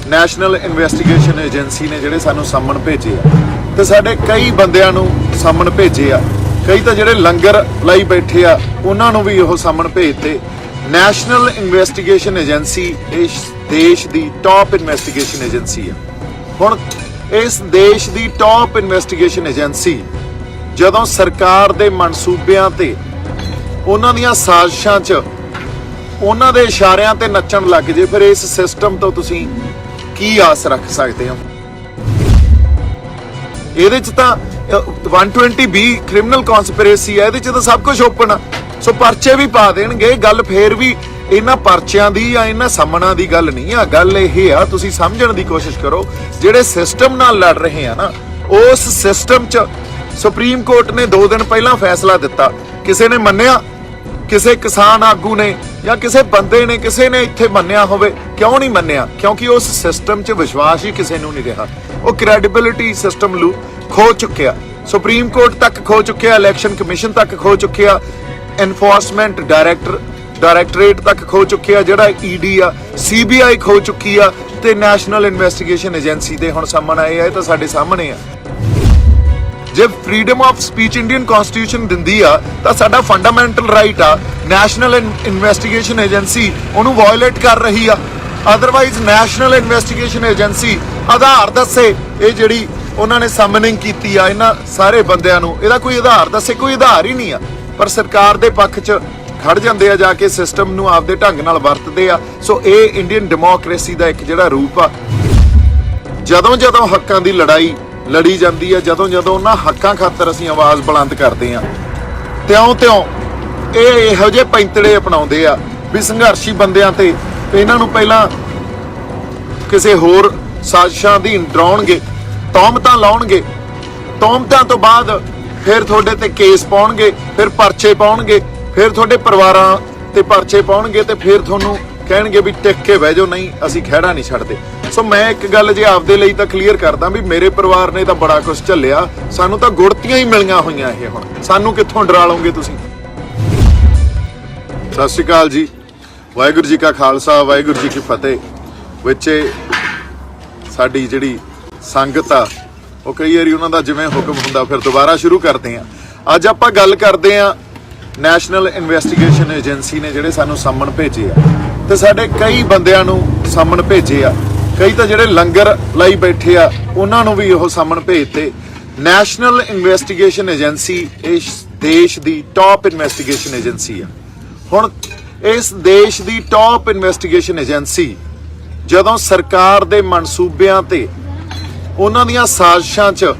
National investigation agency ਨੇ ਜਿਹੜੇ ਸਾਨੂੰ ਸੰਮਣ ਭੇਜੇ ਆ ਤੇ ਸਾਡੇ ਕਈ ਬੰਦਿਆਂ ਨੂੰ ਸੰਮਣ ਭੇਜੇ ਆ। ਕਈ ਤਾਂ ਜਿਹੜੇ ਲੰਗਰ ਲਾਈ ਬੈਠੇ ਆ ਉਹਨਾਂ ਨੂੰ ਵੀ ਉਹ ਸੰਮਣ ਭੇਜਤੇ। ਨੈਸ਼ਨਲ ਇਨਵੈਸਟੀਗੇਸ਼ਨ ਏਜੰਸੀ ਇਸ ਦੇਸ਼ ਦੀ ਟੌਪ ਇਨਵੈਸਟੀਗੇਸ਼ਨ ਏਜੰਸੀ ਆ। ਹੁਣ ਇਸ ਦੇਸ਼ ਦੀ ਟੌਪ ਇਨਵੈਸਟੀਗੇਸ਼ਨ ਏਜੰਸੀ ਜਦੋਂ ਸਰਕਾਰ ਦੇ ਮਨਸੂਬਿਆਂ ਤੇ ਉਹਨਾਂ ਦੀਆਂ ਸਾਜ਼ਿਸ਼ਾਂ 'ਚ ਉਹਨਾਂ ਦੇ ਇਸ਼ਾਰਿਆਂ ਤੇ ਨੱਚਣ ਲੱਗ ਜੇ, ਫਿਰ ਇਸ ਸਿਸਟਮ ਤੋਂ ਤੁਸੀਂ ਕੀ ਆਸ ਰੱਖ ਸਕਦੇ ਹੋ? ਇਹਦੇ 'ਚ ਤਾਂ 120B ਕ੍ਰਿਮੀਨਲ ਕਨਸਪੀਰੇਸੀ ਹੈ, ਇਹਦੇ 'ਚ ਤਾਂ ਸਭ ਕੁਝ ਓਪਨ ਆ। ਸੋ ਪਰਚੇ ਵੀ ਪਾ ਦੇਣਗੇ। ਗੱਲ ਫੇਰ ਵੀ ਇਹਨਾਂ ਪਰਚਿਆਂ ਦੀ ਜਾਂ ਇਹਨਾਂ ਸੰਮਣਾਂ ਦੀ ਗੱਲ ਨਹੀਂ ਆ। ਗੱਲ ਇਹ ਆ, ਤੁਸੀਂ ਸਮਝਣ ਦੀ ਕੋਸ਼ਿਸ਼ ਕਰੋ, ਜਿਹੜੇ ਸਿਸਟਮ ਨਾਲ ਲੜ ਰਹੇ ਆ ਨਾ, ਉਸ ਸਿਸਟਮ 'ਚ ਸੁਪਰੀਮ ਕੋਰਟ ਨੇ 2 ਦਿਨ ਪਹਿਲਾਂ ਫੈਸਲਾ ਦਿੱਤਾ। ਕਿਸੇ ਨੇ ਮੰਨਿਆ? ਕਿਸੇ ਕਿਸਾਨ ਆਗੂ ਨੇ ਜਾਂ ਕਿਸੇ ਬੰਦੇ ਨੇ, ਕਿਸੇ ਨੇ ਇੱਥੇ ਮੰਨਿਆ ਹੋਵੇ? ਕਿਉਂ ਨਹੀਂ ਮੰਨਿਆ? ਕਿਉਂਕਿ ਉਸ ਸਿਸਟਮ 'ਚ ਵਿਸ਼ਵਾਸ ਹੀ ਕਿਸੇ ਨੂੰ ਨਹੀਂ ਰਿਹਾ। ਉਹ ਕ੍ਰੈਡੀਬਿਲਿਟੀ ਸਿਸਟਮ ਖੋ ਚੁੱਕਿਆ। ਸੁਪਰੀਮ ਕੋਰਟ ਤੱਕ ਖੋ ਚੁੱਕਿਆ, ਇਲੈਕਸ਼ਨ ਕਮਿਸ਼ਨ ਤੱਕ ਖੋ ਚੁੱਕਿਆ, ਐਨਫੋਰਸਮੈਂਟ ਡਾਇਰੈਕਟੋਰੇਟ ਤੱਕ ਖੋ ਚੁੱਕਿਆ, ਜਿਹੜਾ ED ਆ, CBI ਖੋ ਚੁੱਕੀ ਆ, ਤੇ ਨੈਸ਼ਨਲ ਇਨਵੈਸਟੀਗੇਸ਼ਨ ਏਜੰਸੀ ਦੇ ਹੁਣ ਸੰਮਣ ਆਏ ਆ। ਇਹ ਤਾਂ ਸਾਡੇ ਸਾਹਮਣੇ ਆ। ਜੇ freedom of speech Indian constitution ਦਿੰਦੀ ਆ ਤਾਂ ਸਾਡਾ ਫੰਡਾਮੈਂਟਲ ਰਾਈਟ ਆ। ਨੈਸ਼ਨਲ ਇਨਵੈਸਟੀਗੇਸ਼ਨ ਏਜੰਸੀ ਉਹਨੂੰ ਵਾਇਓਲੇਟ ਕਰ ਰਹੀ ਆ। ਅਦਰਵਾਈਜ਼ ਨੈਸ਼ਨਲ ਇਨਵੈਸਟੀਗੇਸ਼ਨ ਏਜੰਸੀ ਆਧਾਰ ਦੱਸੇ, ਇਹ ਜਿਹੜੀ ਉਹਨਾਂ ਨੇ ਸਮਨਿੰਗ ਕੀਤੀ ਆ ਇਹਨਾਂ ਸਾਰੇ ਬੰਦਿਆਂ ਨੂੰ, ਇਹਦਾ ਕੋਈ ਆਧਾਰ ਦੱਸੇ। ਕੋਈ ਆਧਾਰ ਹੀ ਨਹੀਂ ਆ, ਪਰ ਸਰਕਾਰ ਦੇ ਪੱਖ 'ਚ ਖੜ ਜਾਂਦੇ ਆ, ਜਾ ਕੇ ਸਿਸਟਮ ਨੂੰ ਆਪਦੇ ਢੰਗ ਨਾਲ ਵਰਤਦੇ ਆ। ਸੋ ਇਹ ਇੰਡੀਅਨ ਡੈਮੋਕ੍ਰੇਸੀ ਦਾ ਇੱਕ ਜਿਹੜਾ ਰੂਪ ਆ। ਜਦੋਂ ਹੱਕਾਂ ਦੀ ਲੜਾਈ ਲੜੀ ਜਾਂਦੀ ਆ, ਜਦੋਂ ਉਹਨਾਂ ਹੱਕਾਂ ਖਾਤਰ ਅਸੀਂ ਆਵਾਜ਼ ਬੁਲੰਦ ਕਰਦੇ ਆ, ਤਿਉਂ ਇਹ ਇਹੋ ਜਿਹੇ ਪੈਂਤੜੇ ਅਪਣਾਉਂਦੇ ਆ ਵੀ ਸੰਘਰਸ਼ੀ ਬੰਦਿਆਂ ਤੇ ਇਹਨਾਂ ਨੂੰ ਪਹਿਲਾਂ ਕਿਸੇ ਹੋਰ ਸਾਜ਼ਿਸ਼ਾਂ ਅਧੀਨ ਡਰਾਉਣਗੇ, ਤੌਹਮਤਾਂ ਲਾਉਣਗੇ, ਤੌਹਮਤਾਂ ਤੋਂ ਬਾਅਦ ਫਿਰ ਤੁਹਾਡੇ ਤੇ ਕੇਸ ਪਾਉਣਗੇ, ਫਿਰ ਪਰਚੇ ਪਾਉਣਗੇ, ਫਿਰ ਤੁਹਾਡੇ ਪਰਿਵਾਰਾਂ ਤੇ ਪਰਚੇ ਪਾਉਣਗੇ, ਤੇ ਫਿਰ ਤੁਹਾਨੂੰ ਕਹਿਣਗੇ ਵੀ ਟਿਕ ਕੇ ਬਹਿ ਜਾਓ, ਨਹੀਂ ਅਸੀਂ ਖਹਿੜਾ ਨਹੀਂ ਛੱਡਦੇ। ਸੋ ਮੈਂ ਇੱਕ ਗੱਲ ਜੇ ਆਪਦੇ ਲਈ ਤਾਂ ਕਲੀਅਰ ਕਰਦਾ ਵੀ ਮੇਰੇ ਪਰਿਵਾਰ ਨੇ ਤਾਂ ਬੜਾ ਕੁਝ ਝੱਲਿਆ, ਸਾਨੂੰ ਤਾਂ ਗੁੜਤੀਆਂ ਹੀ ਮਿਲੀਆਂ ਹੋਈਆਂ। ਇਹ ਹੁਣ ਸਾਨੂੰ ਕਿੱਥੋਂ ਡਰਾ ਲਓਗੇ ਤੁਸੀਂ? ਸਤਿ ਸ਼੍ਰੀ ਅਕਾਲ ਜੀ। ਵਾਹਿਗੁਰੂ ਜੀ ਕਾ ਖਾਲਸਾ, ਵਾਹਿਗੁਰੂ ਜੀ ਕੀ ਫਤਿਹ। ਵਿੱਚ ਸਾਡੀ ਜਿਹੜੀ ਸੰਗਤ ਆ, ਉਹ ਕਈ ਵਾਰੀ ਉਹਨਾਂ ਦਾ ਜਿਵੇਂ ਹੁਕਮ ਹੁੰਦਾ ਫਿਰ ਦੁਬਾਰਾ ਸ਼ੁਰੂ ਕਰਦੇ ਆ। ਅੱਜ ਆਪਾਂ ਗੱਲ ਕਰਦੇ ਆ ਨੈਸ਼ਨਲ ਇਨਵੈਸਟੀਗੇਸ਼ਨ ਏਜੰਸੀ ਨੇ ਜਿਹੜੇ ਸਾਨੂੰ ਸੰਮਣ ਭੇਜੇ ਆ ਤੇ ਸਾਡੇ ਕਈ ਬੰਦਿਆਂ ਨੂੰ ਸੰਮਣ ਭੇਜੇ ਆ। ਕਈ ਤਾਂ ਜਿਹੜੇ ਲੰਗਰ ਲਾਈ ਬੈਠੇ ਆ ਉਹਨਾਂ ਨੂੰ ਵੀ ਉਹ ਸੰਮਣ ਭੇਜਤੇ। ਨੈਸ਼ਨਲ ਇਨਵੈਸਟੀਗੇਸ਼ਨ ਏਜੰਸੀ ਇਸ ਦੇਸ਼ ਦੀ ਟੌਪ ਇਨਵੈਸਟੀਗੇਸ਼ਨ ਏਜੰਸੀ ਆ। ਹੁਣ ਇਸ ਦੇਸ਼ ਦੀ ਟੌਪ ਇਨਵੈਸਟੀਗੇਸ਼ਨ ਏਜੰਸੀ ਜਦੋਂ ਸਰਕਾਰ ਦੇ ਮਨਸੂਬਿਆਂ ਤੇ ਉਹਨਾਂ ਦੀਆਂ ਸਾਜ਼ਿਸ਼ਾਂ 'ਚ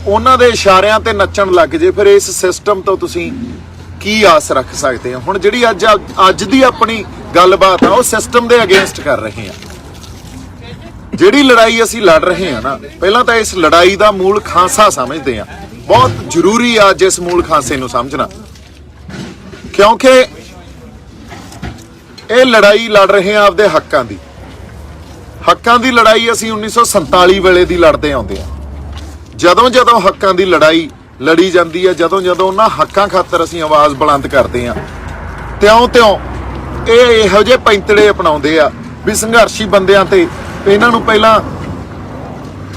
ਉਹਨਾਂ ਦੇ ਇਸ਼ਾਰਿਆਂ ਤੇ ਨੱਚਣ ਲੱਗ ਜੇ, ਫਿਰ ਇਸ ਸਿਸਟਮ ਤੋਂ ਤੁਸੀਂ ਕੀ ਆਸ ਰੱਖ ਸਕਦੇ ਹੋ? ਹੁਣ ਜਿਹੜੀ ਅੱਜ ਦੀ ਆਪਣੀ ਗੱਲਬਾਤ ਆ, ਉਹ ਸਿਸਟਮ ਦੇ ਅਗੇਂਸਟ ਕਰ ਰਹੇ ਆ। ਜਿਹੜੀ ਲੜਾਈ ਅਸੀਂ ਲੜ ਰਹੇ ਆ ਨਾ, ਪਹਿਲਾਂ ਤਾਂ ਇਸ ਲੜਾਈ ਦਾ ਮੂਲ ਖਾਂਸਾ ਸਮਝਦੇ ਆ। ਬਹੁਤ ਜ਼ਰੂਰੀ ਆ ਜਿਸ ਮੂਲ ਖਾਂਸੇ ਨੂੰ ਸਮਝਣਾ, ਕਿਉਂਕਿ ਇਹ ਲੜਾਈ ਲੜ ਰਹੇ ਆ ਆਪਦੇ ਹੱਕਾਂ ਦੀ। ਹੱਕਾਂ ਦੀ ਲੜਾਈ ਅਸੀਂ 1947 ਵੇਲੇ ਦੀ ਲੜਦੇ ਆਉਂਦੇ ਆ। ਜਦੋਂ ਹੱਕਾਂ ਦੀ ਲੜਾਈ ਲੜੀ ਜਾਂਦੀ ਆ, ਜਦੋਂ ਉਹਨਾਂ ਹੱਕਾਂ ਖਾਤਰ ਅਸੀਂ ਆਵਾਜ਼ ਬੁਲੰਦ ਕਰਦੇ ਆ, ਤਿਉਂ ਇਹ ਇਹੋ ਜਿਹੇ ਪੈਂਤੜੇ ਅਪਣਾਉਂਦੇ ਆ ਵੀ ਸੰਘਰਸ਼ੀ ਬੰਦਿਆਂ ਤੇ ਇਹਨਾਂ ਨੂੰ ਪਹਿਲਾਂ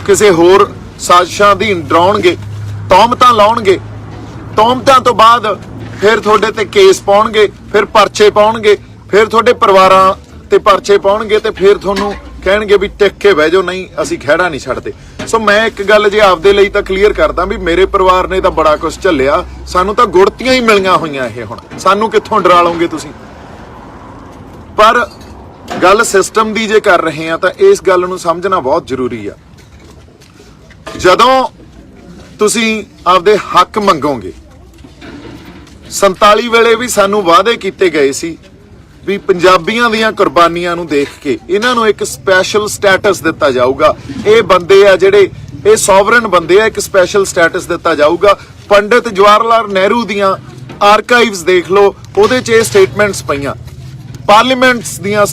ਕਿਸੇ ਹੋਰ ਸਾਜ਼ਿਸ਼ਾਂ ਅਧੀਨ ਡਰਾਉਣਗੇ, ਤੌਹਮਤਾਂ ਲਾਉਣਗੇ, ਤੌਹਮਤਾਂ ਤੋਂ ਬਾਅਦ ਫਿਰ ਤੁਹਾਡੇ ਤੇ ਕੇਸ ਪਾਉਣਗੇ, ਫਿਰ ਪਰਚੇ ਪਾਉਣਗੇ, ਫਿਰ ਤੁਹਾਡੇ ਪਰਿਵਾਰਾਂ ਤੇ ਪਰਚੇ ਪਾਉਣਗੇ, ਤੇ ਫਿਰ ਤੁਹਾਨੂੰ ਕਹਿਣਗੇ ਵੀ ਟਿਕ ਕੇ ਬਹਿ ਜਾਓ, ਨਹੀਂ ਅਸੀਂ ਖਹਿੜਾ ਨਹੀਂ ਛੱਡਦੇ। ਸੋ ਮੈਂ ਇੱਕ ਗੱਲ ਜੇ ਆਪਦੇ ਲਈ ਤਾਂ ਕਲੀਅਰ ਕਰਦਾ ਵੀ ਮੇਰੇ ਪਰਿਵਾਰ ਨੇ ਤਾਂ ਬੜਾ ਕੁਝ ਝੱਲਿਆ, ਸਾਨੂੰ ਤਾਂ ਗੁੜਤੀਆਂ ਹੀ ਮਿਲੀਆਂ ਹੋਈਆਂ। ਇਹ ਹੁਣ ਸਾਨੂੰ ਕਿੱਥੋਂ ਡਰਾ ਲਓਗੇ ਤੁਸੀਂ? ਪਰ ਗੱਲ ਸਿਸਟਮ ਦੀ ਜੇ ਕਰ ਰਹੇ ਆ ਤਾਂ ਇਸ ਗੱਲ ਨੂੰ ਸਮਝਣਾ ਬਹੁਤ ਜ਼ਰੂਰੀ ਆ। ਜਦੋਂ ਤੁਸੀਂ ਆਪਦੇ ਹੱਕ ਮੰਗੋਗੇ, 47 ਵੇਲੇ ਵੀ ਸਾਨੂੰ ਵਾਅਦੇ ਕੀਤੇ ਗਏ ਸੀ ਵੀ ਪੰਜਾਬੀਆਂ ਦੀਆਂ ਕੁਰਬਾਨੀਆਂ ਨੂੰ ਦੇਖ ਕੇ ਇਹਨਾਂ ਨੂੰ ਇੱਕ ਸਪੈਸ਼ਲ ਸਟੇਟਸ ਦਿੱਤਾ ਜਾਊਗਾ। ਇਹ ਬੰਦੇ ਆ ਜਿਹੜੇ ਇਹ ਸੋਵਰਨ ਬੰਦੇ ਆ, ਇੱਕ ਸਪੈਸ਼ਲ ਸਟੇਟਸ ਦਿੱਤਾ ਜਾਊਗਾ। ਪੰਡਿਤ ਜਵਾਹਰ ਲਾਲ ਨਹਿਰੂ ਦੀਆਂ ਆਰਕਾਈਵਸ ਦੇਖ ਲਓ, ਉਹਦੇ 'ਚ ਇਹ ਸਟੇਟਮੈਂਟਸ ਪਈਆਂ। ਪਾਰਲੀਮੈਂਟਸ ਦੀਆਂ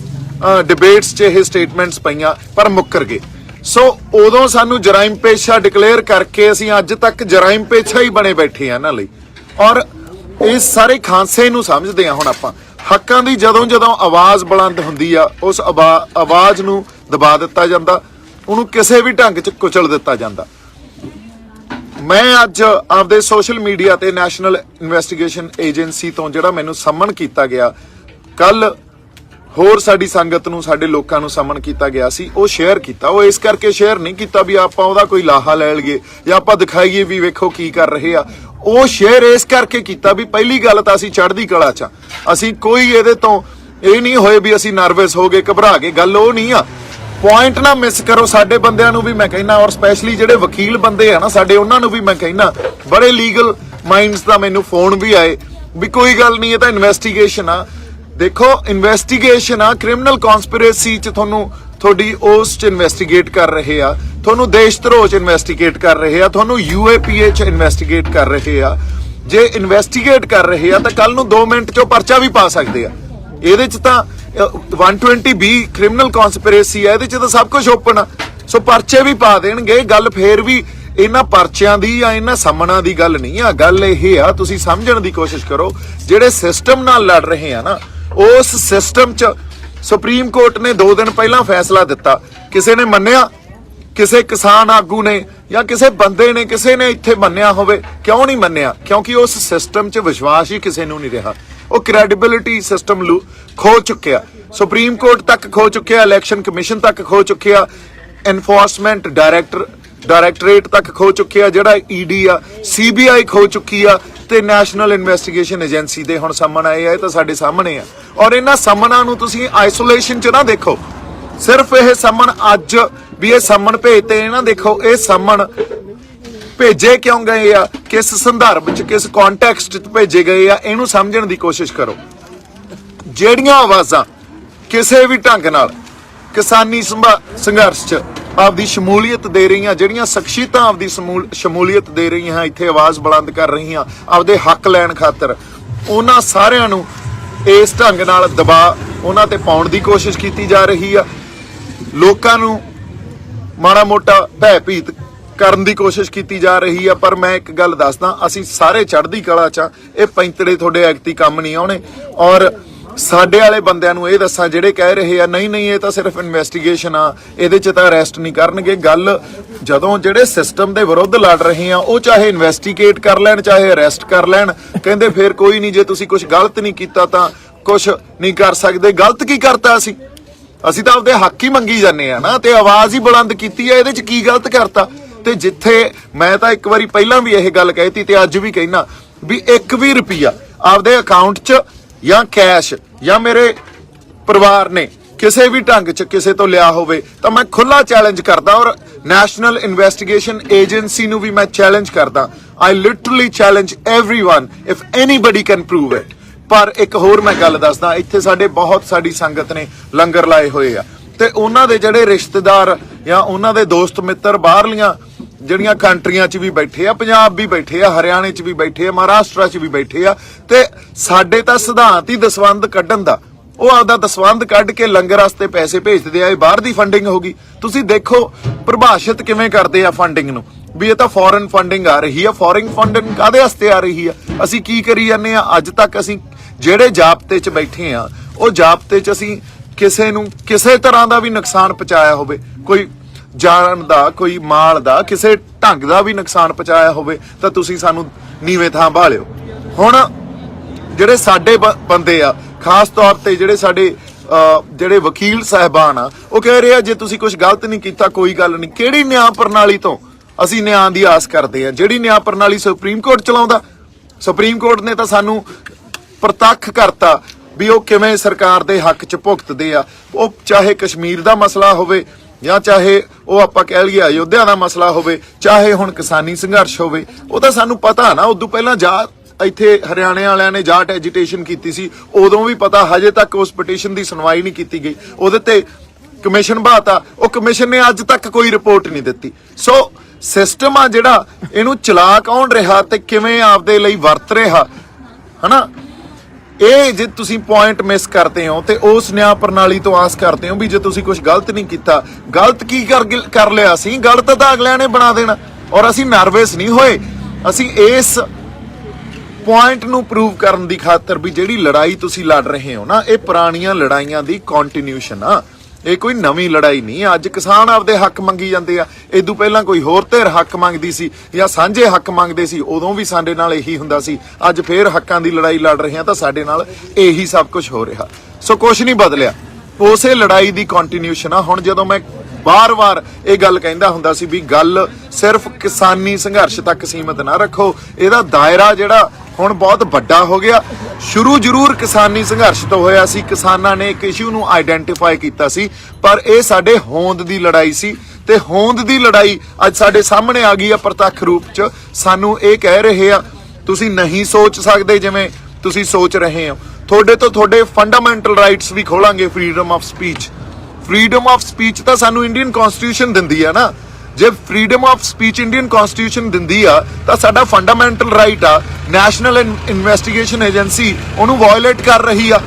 ਡਿਬੇਟਸ 'ਚ ਇਹ ਸਟੇਟਮੈਂਟਸ ਪਈਆਂ, ਪਰ ਮੁੱਕਰ ਗਏ। ਸੋ ਉਦੋਂ ਸਾਨੂੰ ਜਰਾਇਮ ਪੇਸ਼ਾ ਡਿਕਲੇਅਰ ਕਰਕੇ ਅਸੀਂ ਅੱਜ ਤੱਕ ਜਰਾਇਮ ਪੇਸ਼ਾ ਹੀ ਬਣੇ ਬੈਠੇ ਆ ਇਹਨਾਂ ਲਈ। ਔਰ ਇਸ ਸਾਰੇ ਖਾਂਸੇ ਨੂੰ ਸਮਝਦੇ ਆ ਹੁਣ ਆਪਾਂ। ਹੱਕਾਂ ਦੀ ਜਦੋਂ ਆਵਾਜ਼ ਬੁਲੰਦ ਹੁੰਦੀ ਆ, ਉਸ ਆਵਾਜ਼ ਨੂੰ ਦਬਾ ਦਿੱਤਾ ਜਾਂਦਾ, ਉਹਨੂੰ ਕਿਸੇ ਵੀ ਢੰਗ 'ਚ ਕੁਚਲ ਦਿੱਤਾ ਜਾਂਦਾ। ਮੈਂ ਅੱਜ ਆਪਦੇ ਸੋਸ਼ਲ ਮੀਡੀਆ ਤੇ ਨੈਸ਼ਨਲ ਇਨਵੈਸਟੀਗੇਸ਼ਨ ਏਜੰਸੀ ਤੋਂ ਜਿਹੜਾ ਮੈਨੂੰ ਸੰਮਨ ਕੀਤਾ ਗਿਆ, ਕੱਲ ਹੋਰ ਸਾਡੀ ਸੰਗਤ ਨੂੰ, ਸਾਡੇ ਲੋਕਾਂ ਨੂੰ ਸੰਮਨ ਕੀਤਾ ਗਿਆ ਸੀ, ਉਹ ਸ਼ੇਅਰ ਕੀਤਾ। ਉਹ ਇਸ ਕਰਕੇ ਸ਼ੇਅਰ ਨਹੀਂ ਕੀਤਾ ਵੀ ਆਪਾਂ ਉਹਦਾ ਕੋਈ ਲਾਹਾ ਲੈ ਲਈਏ ਜਾਂ ਆਪਾਂ ਦਿਖਾਈਏ ਵੀ ਵੇਖੋ ਕੀ ਕਰ ਰਹੇ ਆ। ਉਹ ਸ਼ੇਅਰ ਇਸ ਕਰਕੇ ਕੀਤਾ ਵੀ ਪਹਿਲੀ ਗੱਲ ਤਾਂ ਅਸੀਂ ਚੜ੍ਹਦੀ ਕਲਾ 'ਚ, ਅਸੀਂ ਕੋਈ ਇਹਦੇ ਤੋਂ ਇਹ ਨਹੀਂ ਹੋਏ ਵੀ ਅਸੀਂ ਨਰਵਸ ਹੋ ਗਏ, ਘਬਰਾ ਗਏ, ਗੱਲ ਉਹ ਨਹੀਂ ਆ। ਪੁਆਇੰਟ ਨਾ ਮਿਸ ਕਰੋ। ਸਾਡੇ ਬੰਦਿਆਂ ਨੂੰ ਵੀ ਮੈਂ ਕਹਿੰਦਾ, ਔਰ ਸਪੈਸ਼ਲੀ ਜਿਹੜੇ ਵਕੀਲ ਬੰਦੇ ਆ ਨਾ ਸਾਡੇ, ਉਹਨਾਂ ਨੂੰ ਵੀ ਮੈਂ ਕਹਿੰਦਾ, ਬੜੇ ਲੀਗਲ ਮਾਈਂਡਸ ਦਾ ਮੈਨੂੰ ਫੋਨ ਵੀ ਆਏ ਵੀ ਕੋਈ ਗੱਲ ਨਹੀਂ, ਇਹ ਤਾਂ ਇਨਵੈਸਟੀਗੇਸ਼ਨ ਆ। ਦੇਖੋ ਇਨਵੈਸਟੀਗੇਸ਼ਨ ਆ, ਕ੍ਰਿਮੀਨਲ ਕਨਸਪੀਰੇਸੀ 'ਚ ਤੁਹਾਡੀ ਉਸ 'ਚ ਇਨਵੈਸਟੀਗੇਟ ਕਰ ਰਹੇ ਆ, ਤੁਹਾਨੂੰ ਦੇਸ਼ ਧਰੋਹ 'ਚ ਇਨਵੈਸਟੀਗੇਟ ਕਰ ਰਹੇ ਆ, ਤੁਹਾਨੂੰ UAPA 'ਚ ਇਨਵੈਸਟੀਗੇਟ ਕਰ ਰਹੇ ਆ। ਜੇ ਇਨਵੈਸਟੀਗੇਟ ਕਰ ਰਹੇ ਆ ਤਾਂ ਕੱਲ ਨੂੰ 2 ਮਿੰਟ 'ਚੋਂ ਪਰਚਾ ਵੀ ਪਾ ਸਕਦੇ ਆ। ਇਹਦੇ 'ਚ ਤਾਂ 120B ਕ੍ਰਿਮੀਨਲ ਕਨਸਪੀਰੇਸੀ ਆ, ਇਹਦੇ 'ਚ ਤਾਂ ਸਭ ਕੁਝ ਓਪਨ ਆ। ਸੋ ਪਰਚੇ ਵੀ ਪਾ ਦੇਣਗੇ। ਗੱਲ ਫੇਰ ਵੀ ਇਹਨਾਂ ਪਰਚਿਆਂ ਦੀ ਜਾਂ ਇਹਨਾਂ ਸਾਹਮਣਾ ਦੀ ਗੱਲ ਨਹੀਂ ਆ। ਗੱਲ ਇਹ ਆ, ਤੁਸੀਂ ਸਮਝਣ ਦੀ ਕੋਸ਼ਿਸ਼ ਕਰੋ, ਜਿਹੜੇ ਸਿਸਟਮ ਨਾਲ ਲੜ ਰਹੇ ਆ ਨਾ, ਉਸ ਸਿਸਟਮ 'ਚ ਸੁਪਰੀਮ ਕੋਰਟ ਨੇ 2 ਦਿਨ ਪਹਿਲਾਂ ਫੈਸਲਾ ਦਿੱਤਾ, ਕਿਸੇ ਨੇ ਮੰਨਿਆ, ਕਿਸੇ ਕਿਸਾਨ ਆਗੂ ਨੇ ਜਾਂ ਕਿਸੇ ਬੰਦੇ ਨੇ, ਕਿਸੇ ਨੇ ਇੱਥੇ ਮੰਨਿਆ ਹੋਵੇ। ਕਿਉਂ ਨਹੀਂ ਮੰਨਿਆ? ਕਿਉਂਕਿ ਉਸ ਸਿਸਟਮ 'ਚ ਵਿਸ਼ਵਾਸ ਹੀ ਕਿਸੇ ਨੂੰ ਨਹੀਂ ਰਿਹਾ। ਉਹ ਕ੍ਰੈਡੀਬਿਲਿਟੀ ਸਿਸਟਮ ਖੋ ਚੁੱਕਿਆ, ਸੁਪਰੀਮ ਕੋਰਟ ਤੱਕ ਖੋ ਚੁੱਕਿਆ, ਇਲੈਕਸ਼ਨ ਕਮਿਸ਼ਨ ਤੱਕ ਖੋ ਚੁੱਕਿਆ, ਐਨਫੋਰਸਮੈਂਟ ਡਾਇਰੈਕਟੋਰੇਟ ਤੱਕ ਖੋ ਚੁੱਕਿਆ, ਜਿਹੜਾ ED ਆ, CBI ਖੋ ਚੁੱਕੀ ਆ, ਤੇ ਨੈਸ਼ਨਲ ਇਨਵੈਸਟੀਗੇਸ਼ਨ ਏਜੰਸੀ ਦੇ ਹੁਣ ਸੰਮਨ ਆਏ ਆ। ਇਹ ਤਾਂ ਸਾਡੇ ਸਾਹਮਣੇ ਆ। ਔਰ ਇਹਨਾਂ ਸੰਮਨਾਂ ਨੂੰ ਤੁਸੀਂ ਆਈਸੋਲੇਸ਼ਨ 'ਚ ਨਾ ਦੇਖੋ। ਸਿਰਫ ਇਹ ਸੰਮਨ ਅੱਜ ਵੀ ਇਹ ਸੰਮਨ ਭੇਜਤੇ ਇਹ ਨਾ ਦੇਖੋ, ਇਹ ਸੰਮਨ ਭੇਜੇ ਕਿਉਂ ਗਏ ਆ, ਕਿਸ ਸੰਦਰਭ 'ਚ, ਕਿਸ ਕੰਟੈਕਸਟ 'ਚ ਭੇਜੇ ਗਏ ਆ, ਇਹਨੂੰ ਸਮਝਣ ਦੀ ਕੋਸ਼ਿਸ਼ ਕਰੋ। ਜਿਹੜੀਆਂ ਆਵਾਜ਼ਾਂ ਕਿਸੇ ਵੀ ਢੰਗ ਨਾਲ ਕਿਸਾਨੀ ਸੰਘਰਸ਼ 'ਚ ਆਪਦੀ ਸ਼ਮੂਲੀਅਤ ਦੇ ਰਹੀਆਂ, ਜਿਹੜੀਆਂ ਸ਼ਖਸੀਅਤਾਂ ਆਪਦੀ ਸ਼ਮੂਲੀਅਤ ਦੇ ਰਹੀਆਂ, ਇੱਥੇ ਆਵਾਜ਼ ਬੁਲੰਦ ਕਰ ਰਹੀਆਂ ਆਪਦੇ ਹੱਕ ਲੈਣ ਖਾਤਰ, ਉਹਨਾਂ ਸਾਰਿਆਂ ਨੂੰ ਇਸ ਢੰਗ ਨਾਲ ਦਬਾਅ ਉਹਨਾਂ ਤੇ ਪਾਉਣ ਦੀ ਕੋਸ਼ਿਸ਼ ਕੀਤੀ ਜਾ ਰਹੀ ਆ। ਲੋਕਾਂ ਨੂੰ ਮਾੜਾ ਮੋਟਾ ਭੈਭੀਤ ਕਰਨ ਦੀ ਕੋਸ਼ਿਸ਼ ਕੀਤੀ ਜਾ ਰਹੀ ਆ। ਪਰ ਮੈਂ ਇੱਕ ਗੱਲ ਦੱਸਦਾ, ਅਸੀਂ ਸਾਰੇ ਚੜ੍ਹਦੀ ਕਲਾ 'ਚ, ਇਹ ਪੈਂਤੜੇ ਤੁਹਾਡੇ ਐਕਤੀ ਕੰਮ ਨਹੀਂ ਆਉਣੇ। ਔਰ ਸਾਡੇ ਵਾਲੇ ਬੰਦਿਆਂ ਨੂੰ ਇਹ ਦੱਸਾਂ ਜਿਹੜੇ ਕਹਿ ਰਹੇ ਆ ਨਹੀਂ ਇਹ ਤਾਂ ਸਿਰਫ ਇਨਵੈਸਟੀਗੇਸ਼ਨ ਆ, ਇਹਦੇ 'ਚ ਤਾਂ ਅਰੈਸਟ ਨਹੀਂ ਕਰਨਗੇ। ਗੱਲ ਜਦੋਂ ਜਿਹੜੇ ਸਿਸਟਮ ਦੇ ਵਿਰੁੱਧ ਲੜ ਰਹੇ ਆ, ਉਹ ਚਾਹੇ ਇਨਵੈਸਟੀਗੇਟ ਕਰ ਲੈਣ, ਚਾਹੇ ਅਰੈਸਟ ਕਰ ਲੈਣ, ਕਹਿੰਦੇ ਫਿਰ ਕੋਈ ਨਹੀਂ, ਜੇ ਤੁਸੀਂ ਕੁਝ ਗਲਤ ਨਹੀਂ ਕੀਤਾ ਤਾਂ ਕੁਝ ਨਹੀਂ ਕਰ ਸਕਦੇ। ਗਲਤ ਕੀ ਕਰਤਾ ਅਸੀਂ ਤਾਂ ਆਪਦੇ ਹੱਕ ਹੀ ਮੰਗੀ ਜਾਂਦੇ ਆ ਨਾ, ਤੇ ਆਵਾਜ਼ ਹੀ ਬੁਲੰਦ ਕੀਤੀ ਆ। ਇਹਦੇ 'ਚ ਕੀ ਗਲਤ ਕਰਤਾ? ਤੇ ਜਿੱਥੇ ਮੈਂ ਤਾਂ ਇੱਕ ਵਾਰੀ ਪਹਿਲਾਂ ਵੀ ਇਹ ਗੱਲ ਕਹਿਤੀ ਤੇ ਅੱਜ ਵੀ ਕਹਿਣਾ ਵੀ 1 ਵੀ ਰੁਪਈਆ ਆਪਦੇ ਅਕਾਊਂਟ 'ਚ ਜਾਂ ਕੈਸ਼ ਜਾਂ ਮੇਰੇ ਪਰਿਵਾਰ ਨੇ ਕਿਸੇ ਵੀ ਢੰਗ 'ਚ ਕਿਸੇ ਤੋਂ ਲਿਆ ਹੋਵੇ ਤਾਂ ਮੈਂ ਖੁੱਲਾ ਚੈਲੰਜ ਕਰਦਾ। ਔਰ ਨੈਸ਼ਨਲ ਇਨਵੈਸਟੀਗੇਸ਼ਨ ਏਜੰਸੀ ਨੂੰ ਵੀ ਮੈਂ ਚੈਲੰਜ ਕਰਦਾ। I literally challenge everyone if anybody can prove it. ਪਰ ਇੱਕ ਹੋਰ ਮੈਂ ਗੱਲ ਦੱਸਦਾ, ਇੱਥੇ ਸਾਡੀ ਸੰਗਤ ਨੇ ਲੰਗਰ ਲਾਏ ਹੋਏ ਆ, ਤੇ ਉਹਨਾਂ ਦੇ ਜਿਹੜੇ ਰਿਸ਼ਤੇਦਾਰ ਜਾਂ ਉਹਨਾਂ ਦੇ ਦੋਸਤ ਮਿੱਤਰ ਬਾਹਰਲੀਆਂ ਜਿਹੜੀਆਂ ਕੰਟਰੀਆਂ 'ਚ ਵੀ ਬੈਠੇ ਆ, ਪੰਜਾਬ ਵੀ ਬੈਠੇ ਆ, ਹਰਿਆਣੇ 'ਚ ਵੀ ਬੈਠੇ ਆ, ਮਹਾਰਾਸ਼ਟਰ 'ਚ ਵੀ ਬੈਠੇ ਆ, ਤੇ ਸਾਡੇ ਤਾਂ ਸਿਧਾਂਤ ਹੀ ਦਸਵੰਧ ਕੱਢਣ ਦਾ। ਉਹ ਆਪਦਾ ਦਸਵੰਧ ਕੱਢ ਕੇ ਲੰਗਰ ਵਾਸਤੇ ਪੈਸੇ ਭੇਜਦੇ ਆ, ਇਹ ਬਾਹਰ ਦੀ ਫੰਡਿੰਗ ਹੋ ਗਈ। ਤੁਸੀਂ ਦੇਖੋ ਪਰਿਭਾਸ਼ਿਤ ਕਿਵੇਂ ਕਰਦੇ ਆ ਫੰਡਿੰਗ ਨੂੰ, ਵੀ ਇਹ ਤਾਂ ਫੋਰਨ ਫੰਡਿੰਗ ਆ ਰਹੀ ਆ। ਫੋਰਨ ਫੰਡਿੰਗ ਕਾਹਦੇ ਵਾਸਤੇ ਆ ਰਹੀ ਆ? ਅਸੀਂ ਕੀ ਕਰੀ ਜਾਂਦੇ ਆ? ਅੱਜ ਤੱਕ ਅਸੀਂ ਜਿਹੜੇ ਜਾਬਤੇ 'ਚ ਬੈਠੇ ਆ, ਉਹ ਜਾਬਤੇ 'ਚ ਅਸੀਂ ਕਿਸੇ ਨੂੰ ਕਿਸੇ ਤਰ੍ਹਾਂ ਦਾ ਵੀ ਨੁਕਸਾਨ ਪਹੁੰਚਾਇਆ ਹੋਵੇ, ਕੋਈ ਜਾਨ ਦਾ, ਕੋਈ ਮਾਲ ਦਾ, ਕਿਸੇ ਢੰਗ ਦਾ ਵੀ ਨੁਕਸਾਨ ਪਹੁੰਚਾਇਆ ਹੋਵੇ, ਤਾਂ ਤੁਸੀਂ ਸਾਨੂੰ ਨੀਵੇਂ ਥਾਂ ਭਾਲਿਓ। ਹੁਣ ਜਿਹੜੇ ਸਾਡੇ ਬੰਦੇ ਆ, ਖਾਸ ਤੌਰ ਤੇ ਜਿਹੜੇ ਸਾਡੇ ਜਿਹੜੇ ਵਕੀਲ ਸਾਹਿਬਾਨ ਆ, ਉਹ ਕਹਿ ਰਹੇ ਆ ਜੇ ਤੁਸੀਂ ਕੁਝ ਗਲਤ ਨਹੀਂ ਕੀਤਾ ਕੋਈ ਗੱਲ ਨਹੀਂ। ਕਿਹੜੀ ਨਿਆਂ ਪ੍ਰਣਾਲੀ ਤੋਂ ਅਸੀਂ ਨਿਆਂ ਦੀ ਆਸ ਕਰਦੇ ਆ? ਜਿਹੜੀ ਨਿਆਂ ਪ੍ਰਣਾਲੀ ਸੁਪਰੀਮ ਕੋਰਟ ਚਲਾਉਂਦਾ। ਸੁਪਰੀਮ ਕੋਰਟ ਨੇ ਤਾਂ ਸਾਨੂੰ ਪ੍ਰਤੱਖ ਕਰਤਾ ਵੀ ਉਹ ਕਿਵੇਂ ਸਰਕਾਰ ਦੇ ਹੱਕ 'ਚ ਭੁਗਤਦੇ ਆ। ਉਹ ਚਾਹੇ ਕਸ਼ਮੀਰ ਦਾ ਮਸਲਾ ਹੋਵੇ ਜਾਂ ਚਾਹੇ ਉਹ ਆਪਾਂ ਕਹਿ ਲਈਏ ਅਯੋਧਿਆ ਦਾ ਮਸਲਾ ਹੋਵੇ, ਚਾਹੇ ਹੁਣ ਕਿਸਾਨੀ ਸੰਘਰਸ਼ ਹੋਵੇ, ਉਹ ਤਾਂ ਸਾਨੂੰ ਪਤਾ ਨਾ। ਉਦੋਂ ਪਹਿਲਾਂ ਇੱਥੇ ਹਰਿਆਣੇ ਵਾਲਿਆਂ ਨੇ ਜਾਟ ਐਜੀਟੇਸ਼ਨ ਕੀਤੀ ਸੀ, ਉਦੋਂ ਵੀ ਪਤਾ, ਹਜੇ ਤੱਕ ਉਸ ਪਟੀਸ਼ਨ ਦੀ ਸੁਣਵਾਈ ਨਹੀਂ ਕੀਤੀ ਗਈ। ਉਹਦੇ ਤੇ ਕਮਿਸ਼ਨ ਬਾਤਾ, ਉਹ ਕਮਿਸ਼ਨ ਨੇ ਅੱਜ ਤੱਕ ਕੋਈ ਰਿਪੋਰਟ ਨਹੀਂ ਦਿੱਤੀ। ਸੋ ਸਿਸਟਮ ਆ ਜਿਹੜਾ, ਇਹਨੂੰ ਚਲਾ ਕੌਣ ਰਿਹਾ ਤੇ ਕਿਵੇਂ ਆਪਦੇ ਲਈ ਵਰਤ ਰਿਹਾ, ਹਨਾ? ਇਹ ਜੇ ਤੁਸੀਂ ਪੁਆਇੰਟ ਮਿਸ ਕਰਦੇ ਹੋ ਤੇ ਉਸ ਨਿਆਂ ਪ੍ਰਣਾਲੀ ਤੋਂ ਆਸ ਕਰਦੇ ਹੋ ਵੀ ਜੇ ਤੁਸੀਂ ਕੁਝ ਗਲਤ ਨਹੀਂ ਕੀਤਾ। ਗਲਤ ਕੀ ਕਰ ਲਿਆ ਸੀ? ਗਲਤ ਤਾਂ ਅਗਲਿਆਂ ਨੇ ਬਣਾ ਦੇਣਾ। ਔਰ ਅਸੀਂ ਨਰਵਸ ਨਹੀਂ ਹੋਏ, ਅਸੀਂ ਇਸ ਪੁਆਇੰਟ ਨੂੰ ਪ੍ਰੂਵ ਕਰਨ ਦੀ ਖਾਤਰ ਵੀ ਜਿਹੜੀ ਲੜਾਈ ਤੁਸੀਂ ਲੜ ਰਹੇ ਹੋ ਨਾ, ਇਹ ਪੁਰਾਣੀਆਂ ਲੜਾਈਆਂ ਦੀ ਕੰਟੀਨਿਊਸ਼ਨ ਆ, ਇਹ ਕੋਈ ਨਵੀਂ ਲੜਾਈ ਨਹੀਂ ਆ। ਅੱਜ ਕਿਸਾਨ ਆਪਦੇ ਹੱਕ ਮੰਗੀ ਜਾਂਦੇ ਆ, ਇਦੋਂ ਪਹਿਲਾਂ ਕੋਈ ਹੋਰ ਧਿਰ ਹੱਕ ਮੰਗਦੀ ਸੀ ਜਾਂ ਸਾਂਝੇ ਹੱਕ ਮੰਗਦੇ ਸੀ, ਉਦੋਂ ਵੀ ਸਾਡੇ ਨਾਲ ਇਹੀ ਹੁੰਦਾ ਸੀ। ਅੱਜ ਫੇਰ ਹੱਕਾਂ ਦੀ ਲੜਾਈ ਲੜ ਰਹੇ ਆ ਤਾਂ ਸਾਡੇ ਨਾਲ ਇਹੀ ਸਭ ਕੁਝ ਹੋ ਰਿਹਾ। ਸੋ ਕੁਝ ਨਹੀਂ ਬਦਲਿਆ, ਉਸੇ ਲੜਾਈ ਦੀ ਕੰਟੀਨਿਊਸ਼ਨ ਆ। ਹੁਣ ਜਦੋਂ ਮੈਂ ਬਾਰ-ਬਾਰ ਇਹ ਗੱਲ ਕਹਿੰਦਾ ਹੁੰਦਾ ਸੀ ਵੀ ਗੱਲ ਸਿਰਫ ਕਿਸਾਨੀ ਸੰਘਰਸ਼ ਤੱਕ ਸੀਮਿਤ ਨਾ ਰੱਖੋ, ਇਹਦਾ ਦਾਇਰਾ ਜਿਹੜਾ ਹੁਣ ਬਹੁਤ ਵੱਡਾ ਹੋ ਗਿਆ। ਸ਼ੁਰੂ ਜ਼ਰੂਰ ਕਿਸਾਨੀ ਸੰਘਰਸ਼ ਤੋਂ ਹੋਇਆ ਸੀ, ਕਿਸਾਨਾਂ ਨੇ ਇੱਕ ਇਸ਼ੂ ਨੂੰ ਆਈਡੈਂਟੀਫਾਈ ਕੀਤਾ ਸੀ, ਪਰ ਇਹ ਸਾਡੇ ਹੋਂਦ ਦੀ ਲੜਾਈ ਸੀ ਤੇ ਹੋਂਦ ਦੀ ਲੜਾਈ ਅੱਜ ਸਾਡੇ ਸਾਹਮਣੇ ਆ ਗਈ ਆ ਪ੍ਰਤੱਖ ਰੂਪ 'ਚ। ਸਾਨੂੰ ਇਹ ਕਹਿ ਰਹੇ ਆ ਤੁਸੀਂ ਨਹੀਂ ਸੋਚ ਸਕਦੇ ਜਿਵੇਂ ਤੁਸੀਂ ਸੋਚ ਰਹੇ ਹੋ, ਤੁਹਾਡੇ ਤੋਂ ਤੁਹਾਡੇ ਫੰਡਾਮੈਂਟਲ ਰਾਈਟਸ ਵੀ ਖੋਲਾਂਗੇ। Freedom of speech, freedom of speech ਤਾਂ ਸਾਨੂੰ ਇੰਡੀਅਨ ਕਨਸਟੀਟਿਊਸ਼ਨ ਦਿੰਦੀ ਆ ਨਾ। ਜੇ freedom of speech Indian constitution ਦਿੰਦੀ ਆ ਤਾਂ ਸਾਡਾ ਫੰਡਾਮੈਂਟਲ ਰਾਈਟ ਆ। ਨੈਸ਼ਨਲ ਇਨਵੈਸਟੀਗੇਸ਼ਨ ਏਜੰਸੀ ਉਹਨੂੰ ਵਾਇਓਲੇਟ ਕਰ ਰਹੀ ਆ।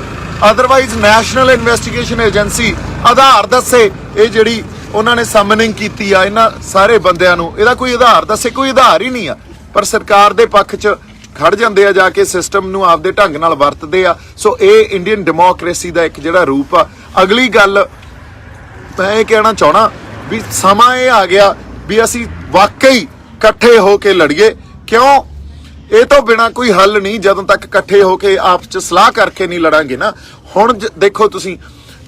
ਅਦਰਵਾਈਜ਼ ਨੈਸ਼ਨਲ ਇਨਵੈਸਟੀਗੇਸ਼ਨ ਏਜੰਸੀ ਆਧਾਰ ਦੱਸੇ, ਇਹ ਜਿਹੜੀ ਉਹਨਾਂ ਨੇ ਸਮਨਿੰਗ ਕੀਤੀ ਆ ਇਹਨਾਂ ਸਾਰੇ ਬੰਦਿਆਂ ਨੂੰ, ਇਹਦਾ ਕੋਈ ਆਧਾਰ ਦੱਸੇ, ਕੋਈ ਆਧਾਰ ਹੀ ਨਹੀਂ ਆ। ਪਰ ਸਰਕਾਰ ਦੇ ਪੱਖ 'ਚ ਖੜ ਜਾਂਦੇ ਆ, ਜਾ ਕੇ ਸਿਸਟਮ ਨੂੰ ਆਪਦੇ ਢੰਗ ਨਾਲ ਵਰਤਦੇ ਆ। ਸੋ ਇਹ ਇੰਡੀਅਨ ਡੈਮੋਕ੍ਰੇਸੀ ਦਾ ਇੱਕ ਜਿਹੜਾ ਰੂਪ ਆ। ਅਗਲੀ ਗੱਲ ਮੈਂ ਇਹ ਕਹਿਣਾ ਚਾਹਣਾ ਵੀ ਸਮਾਂ ਇਹ ਆ ਗਿਆ ਵੀ ਅਸੀਂ ਵਾਕਈ ਇਕੱਠੇ ਹੋ ਕੇ ਲੜੀਏ। ਕਿਉਂ? ਇਹ ਤੋਂ ਬਿਨਾ ਕੋਈ ਹੱਲ ਨਹੀਂ ਜਦੋਂ ਤੱਕ ਇਕੱਠੇ ਹੋ ਕੇ ਆਪਸ 'ਚ ਸਲਾਹ ਕਰਕੇ ਨਹੀਂ ਲੜਾਂਗੇ ਨਾ। ਹੁਣ ਦੇਖੋ ਤੁਸੀਂ,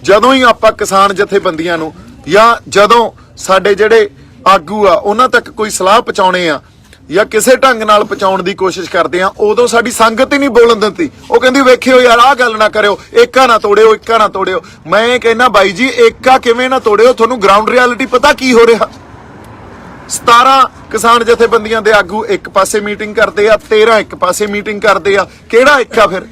ਜਦੋਂ ਹੀ ਆਪਾਂ ਕਿਸਾਨ ਜਥੇਬੰਦੀਆਂ ਨੂੰ ਜਾਂ ਜਦੋਂ ਸਾਡੇ ਜਿਹੜੇ ਆਗੂ ਆ ਉਹਨਾਂ ਤੱਕ ਕੋਈ ਸਲਾਹ ਪਹੁੰਚਾਉਣੇ ਆ ਜਾਂ ਕਿਸੇ ਢੰਗ ਨਾਲ ਪਹੁੰਚਾਉਣ ਦੀ ਕੋਸ਼ਿਸ਼ ਕਰਦੇ ਆ, ਉਦੋਂ ਸਾਡੀ ਸੰਗਤ ਹੀ ਨਹੀਂ ਬੋਲਣ ਦਿੰਦੀ। ਉਹ ਕਹਿੰਦੀ ਵੇਖਿਓ ਯਾਰ ਆਹ ਗੱਲ ਨਾ ਕਰਿਓ, ਏਕਾ ਨਾ ਤੋੜਿਓ, ਏਕਾ ਨਾ ਤੋੜਿਓ। ਮੈਂ ਕਹਿੰਦਾ ਬਾਈ ਜੀ ਏਕਾ ਕਿਵੇਂ ਨਾ ਤੋੜਿਓ, ਤੁਹਾਨੂੰ ਗਰਾਊਂਡ ਰਿਐਲਿਟੀ ਪਤਾ ਕੀ ਹੋ ਰਿਹਾ। 17 ਕਿਸਾਨ ਜਥੇਬੰਦੀਆਂ ਦੇ ਆਗੂ ਇੱਕ ਪਾਸੇ ਮੀਟਿੰਗ ਕਰਦੇ ਆ, 13 ਇੱਕ ਪਾਸੇ ਮੀਟਿੰਗ ਕਰਦੇ ਆ। ਕਿਹੜਾ ਏਕਾ ਫਿਰ?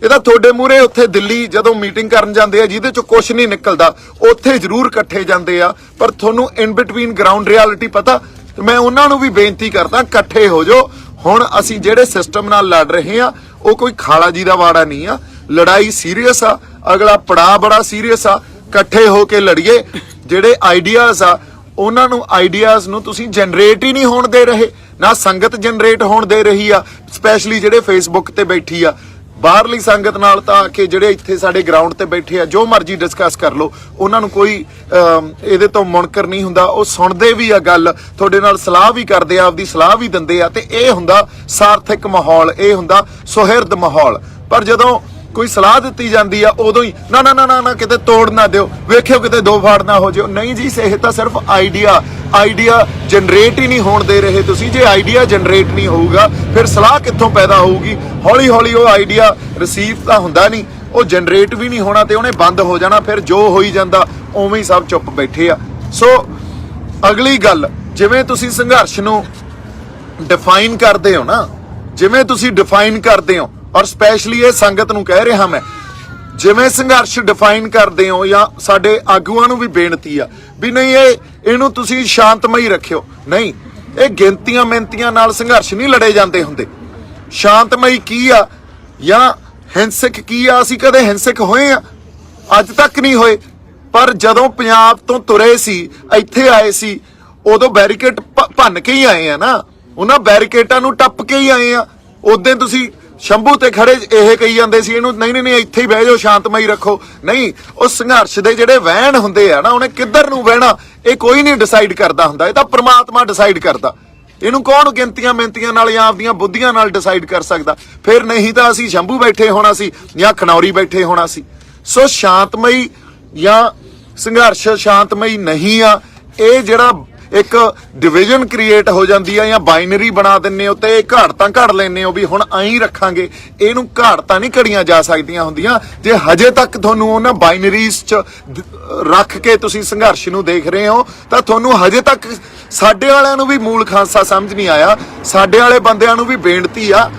ਇਹਦਾ ਤੁਹਾਡੇ ਮੂਹਰੇ ਉੱਥੇ ਦਿੱਲੀ ਜਦੋਂ ਮੀਟਿੰਗ ਕਰਨ ਜਾਂਦੇ ਆ ਜਿਹਦੇ ਚੋਂ ਕੁਝ ਨਹੀਂ ਨਿਕਲਦਾ, ਉੱਥੇ ਜ਼ਰੂਰ ਇਕੱਠੇ ਜਾਂਦੇ ਆ, ਪਰ ਤੁਹਾਨੂੰ ਇਨ ਬਿਟਵੀਨ ਗਰਾਊਂਡ ਰਿਐਲਿਟੀ ਪਤਾ। ਮੈਂ ਉਹਨਾਂ ਨੂੰ ਵੀ ਬੇਨਤੀ ਕਰਦਾ ਇਕੱਠੇ ਹੋ ਜਾਓ। ਹੁਣ ਅਸੀਂ ਜਿਹੜੇ ਸਿਸਟਮ ਨਾਲ ਲੜ ਰਹੇ ਆ ਉਹ ਕੋਈ ਖਾਲਾ ਜੀ ਦਾ ਵਾੜਾ ਨਹੀਂ ਆ, ਲੜਾਈ ਸੀਰੀਅਸ ਆ, ਅਗਲਾ ਪੜਾਅ ਬੜਾ ਸੀਰੀਅਸ ਆ। ਇਕੱਠੇ ਹੋ ਕੇ ਲੜੀਏ। ਜਿਹੜੇ ਆਈਡੀਆਜ਼ ਆ ਉਹਨਾਂ ਨੂੰ, ਆਈਡੀਆਜ਼ ਨੂੰ ਤੁਸੀਂ ਜਨਰੇਟ ਹੀ ਨਹੀਂ ਹੋਣ ਦੇ ਰਹੇ, ਨਾ ਸੰਗਤ ਜਨਰੇਟ ਹੋਣ ਦੇ ਰਹੀ ਆ। ਸਪੈਸ਼ਲੀ ਜਿਹੜੇ ਫੇਸਬੁੱਕ ਤੇ ਬੈਠੀ ਆ, ਬਾਹਰਲੀ ਸੰਗਤ ਨਾਲ ਤਾਂ ਆ ਕੇ ਜਿਹੜੇ ਇੱਥੇ ਸਾਡੇ ਗਰਾਊਂਡ ਤੇ ਬੈਠੇ ਆ ਜੋ ਮਰਜ਼ੀ ਡਿਸਕਸ ਕਰ ਲਓ, ਉਹਨਾਂ ਨੂੰ ਕੋਈ ਇਹਦੇ ਤੋਂ ਮੁਨਕਰ ਨਹੀਂ ਹੁੰਦਾ। ਉਹ ਸੁਣਦੇ ਵੀ ਆ ਗੱਲ, ਤੁਹਾਡੇ ਨਾਲ ਸਲਾਹ ਵੀ ਕਰਦੇ ਆ, ਆਪਦੀ ਸਲਾਹ ਵੀ ਦਿੰਦੇ ਆ, ਤੇ ਇਹ ਹੁੰਦਾ ਸਾਰਥਕ ਮਾਹੌਲ, ਇਹ ਹੁੰਦਾ ਸੁਹਿਰਦ ਮਾਹੌਲ। ਪਰ ਜਦੋਂ ਕੋਈ ਸਲਾਹ ਦਿੱਤੀ ਜਾਂਦੀ ਆ ਉਦੋਂ ਹੀ ਨਾ ਨਾ ਨਾ ਨਾ ਕਿਤੇ ਤੋੜ ਨਾ ਦਿਓ, ਵੇਖਿਓ ਕਿਤੇ ਦੋ ਫਾੜ ਨਾ ਹੋ ਜਾਓ। ਨਹੀਂ ਜੀ, ਇਹ ਤਾਂ ਸਿਰਫ ਆਈਡੀਆ ਜਨਰੇਟ ਹੀ ਨਹੀਂ ਹੋਣ ਦੇ ਰਹੇ ਤੁਸੀਂ। ਜੇ ਆਈਡੀਆ ਜਨਰੇਟ ਨਹੀਂ ਹੋਊਗਾ ਫਿਰ ਸਲਾਹ ਕਿੱਥੋਂ ਪੈਦਾ ਹੋਊਗੀ? ਹੌਲੀ ਹੌਲੀ ਉਹ ਆਈਡੀਆ ਰਿਸੀਵ ਤਾਂ ਹੁੰਦਾ ਨਹੀਂ, ਉਹ ਜਨਰੇਟ ਵੀ ਨਹੀਂ ਹੋਣਾ ਤੇ ਉਹਨੇ ਬੰਦ ਹੋ ਜਾਣਾ। ਫਿਰ ਜੋ ਹੋਈ ਜਾਂਦਾ ਉਵੇਂ ਹੀ ਸਭ ਚੁੱਪ ਬੈਠੇ ਆ। ਸੋ ਅਗਲੀ ਗੱਲ, ਜਿਵੇਂ ਤੁਸੀਂ ਸੰਘਰਸ਼ ਨੂੰ ਡਿਫਾਈਨ ਕਰਦੇ ਹੋ ਨਾ, ਜਿਵੇਂ ਤੁਸੀਂ ਡਿਫਾਈਨ ਕਰਦੇ ਹੋ, ਔਰ ਸਪੈਸ਼ਲੀ ਇਹ ਸੰਗਤ ਨੂੰ ਕਹਿ ਰਿਹਾ ਮੈਂ, ਜਿਵੇਂ ਸੰਘਰਸ਼ ਡਿਫਾਈਨ ਕਰਦੇ ਹੋ, ਜਾਂ ਸਾਡੇ ਆਗੂਆਂ ਨੂੰ ਵੀ ਬੇਨਤੀ ਆ ਵੀ ਨਹੀਂ ਇਹਨੂੰ ਤੁਸੀਂ ਸ਼ਾਂਤਮਈ ਰੱਖਿਓ। ਨਹੀਂ, ਇਹ ਗਿਣਤੀਆਂ ਮਿਹਨਤੀਆਂ ਨਾਲ ਸੰਘਰਸ਼ ਨਹੀਂ ਲੜੇ ਜਾਂਦੇ ਹੁੰਦੇ। ਸ਼ਾਂਤਮਈ ਕੀ ਆ ਜਾਂ ਹਿੰਸਕ ਕੀ ਆ? ਅਸੀਂ ਕਦੇ ਹਿੰਸਕ ਹੋਏ ਆ? ਅੱਜ ਤੱਕ ਨਹੀਂ ਹੋਏ। ਪਰ ਜਦੋਂ ਪੰਜਾਬ ਤੋਂ ਤੁਰੇ ਸੀ, ਇੱਥੇ ਆਏ ਸੀ, ਉਦੋਂ ਬੈਰੀਕੇਡ ਭੰਨ ਕੇ ਹੀ ਆਏ ਆ ਨਾ, ਉਹਨਾਂ ਬੈਰੀਕੇਡਾਂ ਨੂੰ ਟੱਪ ਕੇ ਹੀ ਆਏ ਆ। ਉਦੋਂ ਤੁਸੀਂ ਸ਼ੰਭੂ ਤੇ ਖੜੇ ਇਹ ਕਹੀ ਜਾਂਦੇ ਸੀ ਇਹਨੂੰ ਨਹੀਂ ਨਹੀਂ ਇੱਥੇ ਹੀ ਬਹਿ ਜਾਓ, ਸ਼ਾਂਤਮਈ ਰੱਖੋ। ਨਹੀਂ, ਉਹ ਸੰਘਰਸ਼ ਦੇ ਜਿਹੜੇ ਵਹਿਣ ਹੁੰਦੇ ਆ ਨਾ, ਉਹਨੇ ਕਿੱਧਰ ਨੂੰ ਵਹਿਣਾ ਇਹ ਕੋਈ ਨਹੀਂ ਡਿਸਾਈਡ ਕਰਦਾ ਹੁੰਦਾ, ਇਹ ਤਾਂ ਪ੍ਰਮਾਤਮਾ ਡਿਸਾਈਡ ਕਰਦਾ। ਇਹਨੂੰ ਕੌਣ ਗਿਣਤੀਆਂ ਮਿਹਨਤੀਆਂ ਨਾਲ ਜਾਂ ਆਪਦੀਆਂ ਬੁੱਧੀਆਂ ਨਾਲ ਡਿਸਾਈਡ ਕਰ ਸਕਦਾ? ਫਿਰ ਨਹੀਂ ਤਾਂ ਅਸੀਂ ਸ਼ੰਭੂ ਬੈਠੇ ਹੋਣਾ ਸੀ ਜਾਂ ਖਨੌਰੀ ਬੈਠੇ ਹੋਣਾ ਸੀ। ਸੋ ਸ਼ਾਂਤਮਈ ਜਾਂ ਸੰਘਰਸ਼ ਸ਼ਾਂਤਮਈ ਨਹੀਂ ਆ। ਇਹ ਜਿਹੜਾ ਇੱਕ ਡਿਵੀਜ਼ਨ ਕ੍ਰੀਏਟ ਹੋ ਜਾਂਦੀ ਆ ਜਾਂ ਬਾਈਨਰੀ ਬਣਾ ਦਿੰਨੇ ਹੋ ਤੇ ਘਾੜਤਾਂ ਘੜ ਲੈਂਦੇ ਹੋ ਵੀ ਹੁਣ ਐਂ ਰੱਖਾਂਗੇ, ਇਹਨੂੰ ਘਾੜਤਾਂ ਨਹੀਂ ਘੜੀਆਂ ਜਾ ਸਕਦੀਆਂ ਹੁੰਦੀਆਂ। ਜੇ ਹਜੇ ਤੱਕ ਤੁਹਾਨੂੰ ਉਹਨਾਂ ਬਾਈਨਰੀਜ਼ 'ਚ ਰੱਖ ਕੇ ਤੁਸੀਂ ਸੰਘਰਸ਼ ਨੂੰ ਦੇਖ ਰਹੇ ਹੋ ਤਾਂ ਤੁਹਾਨੂੰ ਹਜੇ ਤੱਕ ਸਾਡੇ ਵਾਲਿਆਂ ਨੂੰ ਵੀ ਮੂਲ ਖਾਂਸਾ ਸਮਝ ਨਹੀਂ ਆਇਆ। ਸਾਡੇ ਵਾਲੇ ਬੰਦਿਆਂ ਨੂੰ ਵੀ ਬੇਨਤੀ ਆ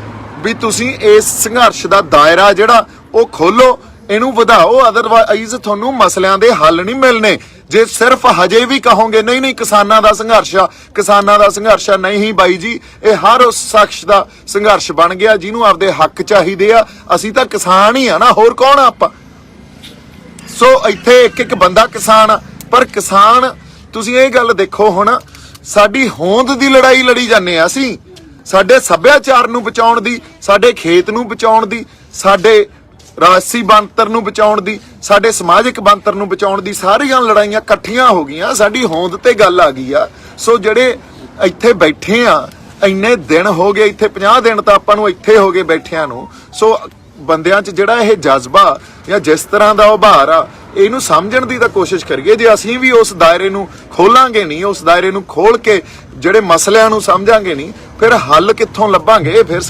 ਵੀ ਤੁਸੀਂ ਇਸ ਸੰਘਰਸ਼ ਦਾ ਦਾਇਰਾ ਜਿਹੜਾ ਉਹ ਖੋਲੋ, ਇਹਨੂੰ ਵਧਾਓ, ਅਦਰਵਾਈਜ਼ ਤੁਹਾਨੂੰ ਮਸਲਿਆਂ ਦੇ ਹੱਲ ਨਹੀਂ ਮਿਲਣੇ। ਜੇ ਸਿਰਫ ਹਜੇ ਵੀ ਕਹੋਗੇ ਨਹੀਂ ਨਹੀਂ ਕਿਸਾਨਾਂ ਦਾ ਸੰਘਰਸ਼ ਆ, ਕਿਸਾਨਾਂ ਦਾ ਸੰਘਰਸ਼ ਆ, ਨਹੀਂ ਬਾਈ ਜੀ, ਇਹ ਹਰ ਉਸ ਸ਼ਖਸ ਦਾ ਸੰਘਰਸ਼ ਬਣ ਗਿਆ ਜਿਹਨੂੰ ਆਪਦੇ ਹੱਕ ਚਾਹੀਦੇ ਆ। ਅਸੀਂ ਤਾਂ ਕਿਸਾਨ ਹੀ ਆ ਨਾ, ਹੋਰ ਕੌਣ ਆ ਆਪਾਂ? ਸੋ ਇੱਥੇ ਇੱਕ ਇੱਕ ਬੰਦਾ ਕਿਸਾਨ ਆ। ਪਰ ਕਿਸਾਨ, ਤੁਸੀਂ ਇਹ ਗੱਲ ਦੇਖੋ, ਹੁਣ ਸਾਡੀ ਹੋਂਦ ਦੀ ਲੜਾਈ ਲੜੀ ਜਾਂਦੇ ਆ ਅਸੀਂ, ਸਾਡੇ ਸੱਭਿਆਚਾਰ ਨੂੰ ਬਚਾਉਣ ਦੀ, ਸਾਡੇ ਖੇਤ ਨੂੰ ਬਚਾਉਣ ਦੀ, ਸਾਡੇ ਰਾਜਸੀ ਬਣਤਰ ਨੂੰ ਬਚਾਉਣ ਦੀ, ਸਾਡੇ ਸਮਾਜਿਕ ਬਣਤਰ ਨੂੰ ਬਚਾਉਣ ਦੀ ਸਾਰੀਆਂ ਲੜਾਈਆਂ ਇਕੱਠੀਆਂ ਹੋ ਗਈਆਂ। ਸਾਡੀ ਹੋਂਦ ਤੇ ਗੱਲ ਆ ਗਈ ਆ। ਸੋ ਜਿਹੜੇ ਇੱਥੇ ਬੈਠੇ ਆ, ਇੰਨੇ ਦਿਨ ਹੋ ਗਏ ਇੱਥੇ, 50 ਦਿਨ ਤਾਂ ਆਪਾਂ ਨੂੰ ਇੱਥੇ ਹੋ ਗਏ ਬੈਠਿਆਂ ਨੂੰ। ਸੋ ਬੰਦਿਆਂ 'ਚ ਜਿਹੜਾ ਇਹ ਜਜ਼ਬਾ ਜਾਂ ਜਿਸ ਤਰ੍ਹਾਂ ਦਾ ਉਭਾਰ ਆ, ਇਹਨੂੰ ਸਮਝਣ ਦੀ ਤਾਂ ਕੋਸ਼ਿਸ਼ ਕਰੀਏ। ਜੇ ਅਸੀਂ ਵੀ ਉਸ ਦਾਇਰੇ ਨੂੰ ਖੋਲਾਂਗੇ ਨਹੀਂ, ਉਸ ਦਾਇਰੇ ਨੂੰ ਖੋਲ ਕੇ ਜਿਹੜੇ ਮਸਲਿਆਂ ਨੂੰ ਸਮਝਾਂਗੇ ਨਹੀਂ, ਫਿਰ ਹੱਲ ਕਿੱਥੋਂ ਲੱਭਾਂਗੇ? ਫਿਰ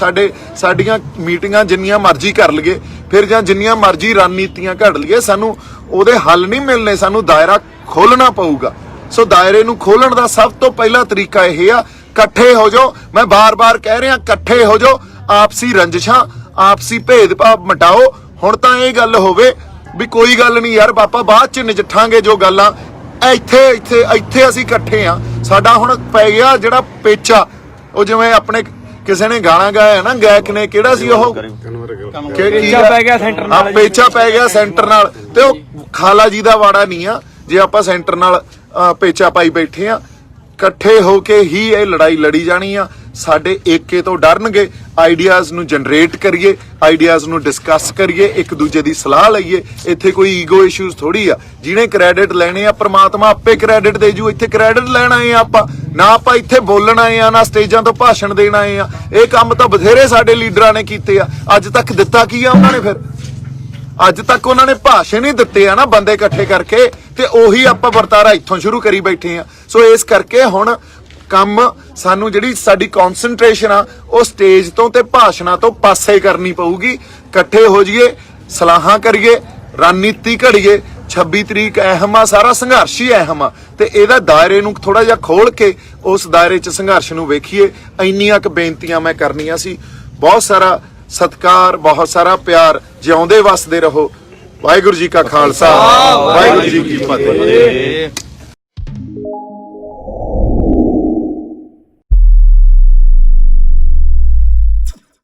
ਸਾਡੀਆਂ ਮੀਟਿੰਗਾਂ ਜਿੰਨੀਆਂ ਮਰਜ਼ੀ ਕਰ ਲਈਏ, ਫਿਰ ਜਾਂ ਜਿੰਨੀਆਂ ਮਰਜ਼ੀ ਰਣਨੀਤੀਆਂ ਘੜ ਲਈਏ, ਸਾਨੂੰ ਉਹਦੇ ਹੱਲ ਨਹੀਂ ਮਿਲਣੇ। ਸਾਨੂੰ ਦਾਇਰਾ ਖੋਲਣਾ ਪਊਗਾ। ਸੋ ਦਾਇਰੇ ਨੂੰ ਖੋਲਣ ਦਾ ਸਭ ਤੋਂ ਪਹਿਲਾ ਤਰੀਕਾ ਇਹ ਆ, ਇਕੱਠੇ ਹੋ ਜਾਓ। ਮੈਂ ਬਾਰ-ਬਾਰ ਕਹਿ ਰਿਹਾ, ਇਕੱਠੇ ਹੋ ਜਾਓ। ਆਪਸੀ ਰੰਜਿਸ਼ਾਂ, ਆਪਸੀ ਭੇਦਭਾਵ ਮਿਟਾਓ। ਹੁਣ ਤਾਂ ਇਹ ਗੱਲ ਹੋਵੇ ਵੀ ਕੋਈ ਗੱਲ ਨਹੀਂ ਯਾਰ ਬਾਪਾ, ਬਾਅਦ ਚ ਨਜਿੱਠਾਂਗੇ ਜੋ ਗੱਲਾਂ। ਇੱਥੇ ਅਸੀਂ ਇਕੱਠੇ ਆ। ਸਾਡਾ ਹੁਣ ਪੈ ਗਿਆ ਜਿਹੜਾ ਪੇਚਾ, ਉਹ ਜਿਵੇਂ ਆਪਣੇ ਕਿਸੇ ਨੇ ਗਾਣਾ ਗਾਇਆ ਨਾ, ਗਾਇਕ ਨੇ, ਕਿਹੜਾ ਸੀ ਉਹ, ਪੇਚਾ ਪੈ ਗਿਆ ਸੈਂਟਰ ਨਾਲ। ਪੇਚਾ ਪੈ ਗਿਆ ਸੈਂਟਰ ਨਾਲ। ਤੇ ਉਹ ਖਾਲਾ ਜੀ ਦਾ ਵਾੜਾ ਨਹੀਂ ਆ ਜੇ ਆਪਾਂ ਸੈਂਟਰ ਨਾਲ ਪੇਚਾ ਪਾਈ ਬੈਠੇ ਆ। ਇਕੱਠੇ ਹੋ ਕੇ ਹੀ ਇਹ ਲੜਾਈ ਲੜੀ ਜਾਣੀ ਆ। ਸਾਡੇ ਏਕੇ ਤੋਂ ਡਰਨਗੇ। ਆਈਡੀਆਜ਼ ਨੂੰ ਜਨਰੇਟ ਕਰੀਏ, ਆਈਡੀਆਜ਼ ਨੂੰ ਡਿਸਕਸ ਕਰੀਏ, ਇੱਕ ਦੂਜੇ ਦੀ ਸਲਾਹ ਲਈਏ। ਇੱਥੇ ਕੋਈ ਈਗੋ ਇਸ਼ੂਜ਼ ਥੋੜੀ ਆ। ਜਿਹਨੇ ਕ੍ਰੈਡਿਟ ਲੈਣੇ ਆ, ਪ੍ਰਮਾਤਮਾ ਆਪੇ ਕ੍ਰੈਡਿਟ ਦੇ ਜੂ। ਇੱਥੇ ਕ੍ਰੈਡਿਟ ਲੈਣ ਆਏ ਆ ਆਪਾਂ ਨਾ, ਆਪਾਂ ਇੱਥੇ ਬੋਲਣ ਆਏ ਆ ਨਾ, ਸਟੇਜਾਂ ਤੋਂ ਭਾਸ਼ਣ ਦੇਣ ਆਏ ਆ। ਇਹ ਕੰਮ ਤਾਂ ਬਥੇਰੇ ਸਾਡੇ ਲੀਡਰਾਂ ਨੇ ਕੀਤੇ ਆ। ਅੱਜ ਤੱਕ ਦਿੱਤਾ ਕੀ ਆ ਉਹਨਾਂ ਨੇ? ਫਿਰ ਅੱਜ ਤੱਕ ਉਹਨਾਂ ਨੇ ਭਾਸ਼ਣ ਹੀ ਦਿੱਤੇ ਆ ਨਾ, ਬੰਦੇ ਇਕੱਠੇ ਕਰਕੇ। ਤੇ ਉਹੀ ਆਪਾਂ ਵਰਤਾਰਾ ਇੱਥੋਂ ਸ਼ੁਰੂ ਕਰੀ ਬੈਠੇ ਆ। ਸੋ ਇਸ ਕਰਕੇ ਹੁਣ ਕੰਮ ਸਾਨੂੰ, ਜਿਹੜੀ ਸਾਡੀ ਕਨਸੈਂਟਰੇਸ਼ਨ ਆ, ਉਹ ਸਟੇਜ ਤੋਂ ਤੇ ਭਾਸ਼ਣਾਂ ਤੋਂ ਪਾਸੇ ਕਰਨੀ ਪਊਗੀ। ਇਕੱਠੇ ਹੋ ਜਾਈਏ, ਸਲਾਹਾਂ ਕਰੀਏ, ਰਣਨੀਤੀ ਘੜੀਏ। 26 ਤਰੀਕ ਅਹਿਮ ਆ, ਸਾਰਾ ਸੰਘਰਸ਼ ਹੀ ਅਹਿਮ ਆ। ਤੇ ਇਹਦਾ ਦਾਇਰੇ ਨੂੰ ਥੋੜਾ ਜਿਹਾ ਖੋਲ ਕੇ ਉਸ ਦਾਇਰੇ 'ਚ ਸੰਘਰਸ਼ ਨੂੰ ਵੇਖੀਏ। ਇੰਨੀਆਂ ਕੁ ਬੇਨਤੀਆਂ ਮੈਂ ਕਰਨੀਆਂ ਸੀ। ਬਹੁਤ ਸਾਰਾ ਸਤਿਕਾਰ, ਬਹੁਤ ਸਾਰਾ ਪਿਆਰ। ਜਿਉਂਦੇ ਵਸਦੇ ਰਹੋ। ਵਾਹਿਗੁਰੂ ਜੀ ਕਾ ਖਾਲਸਾ, ਵਾਹਿਗੁਰੂ ਜੀ ਕੀ ਫਤਿਹ।